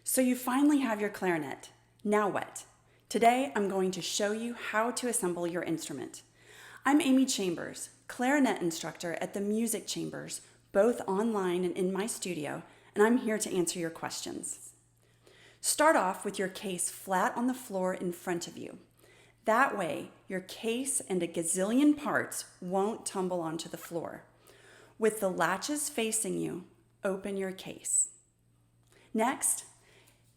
So you finally have your clarinet. Now what? Today I'm going to show you how to assemble your instrument. I'm Amy Chambers, clarinet instructor at the Music Chambers, both online and in my studio, and I'm here to answer your questions. Start off with your case flat on the floor in front of you. That way, your case and a gazillion parts won't tumble onto the floor. With the latches facing you, open your case. Next,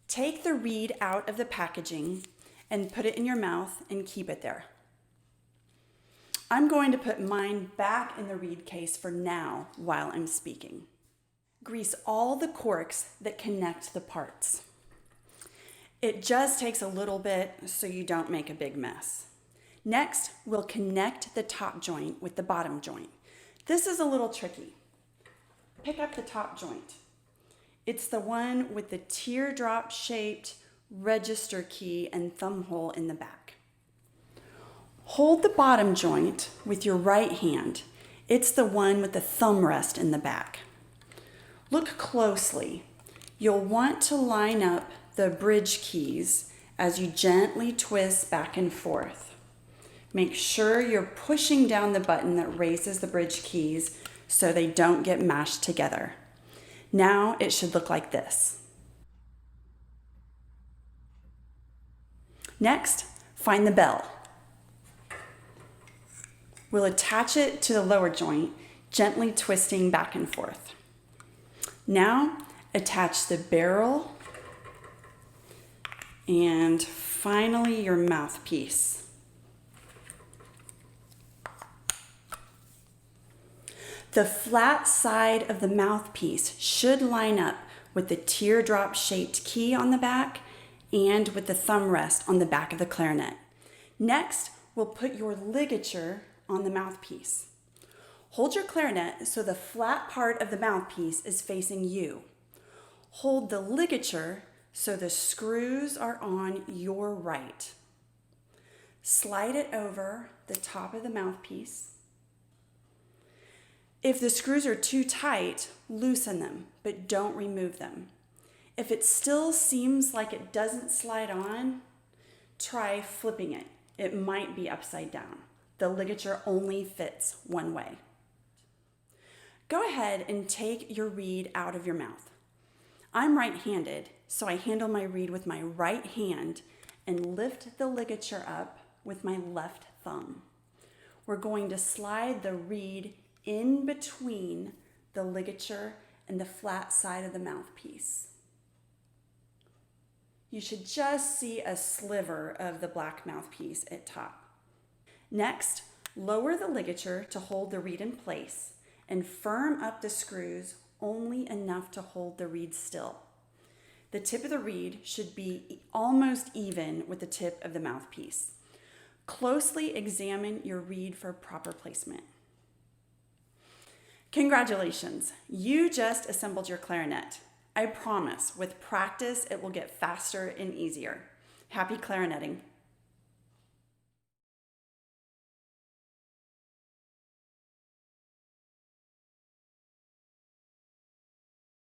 take the reed out of the packaging and put it in your mouth and keep it there. I'm going to put mine back in the reed case for now while I'm speaking. Grease all the corks that connect the parts. It just takes a little bit so you don't make a big mess. Next, we'll connect the top joint with the bottom joint. This is a little tricky. Pick up the top joint. It's the one with the teardrop-shaped register key and thumb hole in the back. Hold the bottom joint with your right hand. It's the one with the thumb rest in the back. Look closely. You'll want to line up the bridge keys as you gently twist back and forth. Make sure you're pushing down the button that raises the bridge keys so they don't get mashed together. Now it should look like this. Next, find the bell. We'll attach it to the lower joint, gently twisting back and forth. Now, attach the barrel and finally your mouthpiece. The flat side of the mouthpiece should line up with the teardrop-shaped key on the back and with the thumb rest on the back of the clarinet. Next, we'll put your ligature on the mouthpiece. Hold your clarinet so the flat part of the mouthpiece is facing you. Hold the ligature so the screws are on your right. Slide it over the top of the mouthpiece. If the screws are too tight, loosen them, but don't remove them. If it still seems like it doesn't slide on, try flipping it. It might be upside down. The ligature only fits one way. Go ahead and take your reed out of your mouth. I'm right-handed, so I handle my reed with my right hand and lift the ligature up with my left thumb. We're going to slide the reed in between the ligature and the flat side of the mouthpiece. You should just see a sliver of the black mouthpiece at top. Next, lower the ligature to hold the reed in place and firm up the screws only enough to hold the reed still. The tip of the reed should be almost even with the tip of the mouthpiece. Closely examine your reed for proper placement. Congratulations, you just assembled your clarinet. I promise, with practice, it will get faster and easier. Happy clarinetting.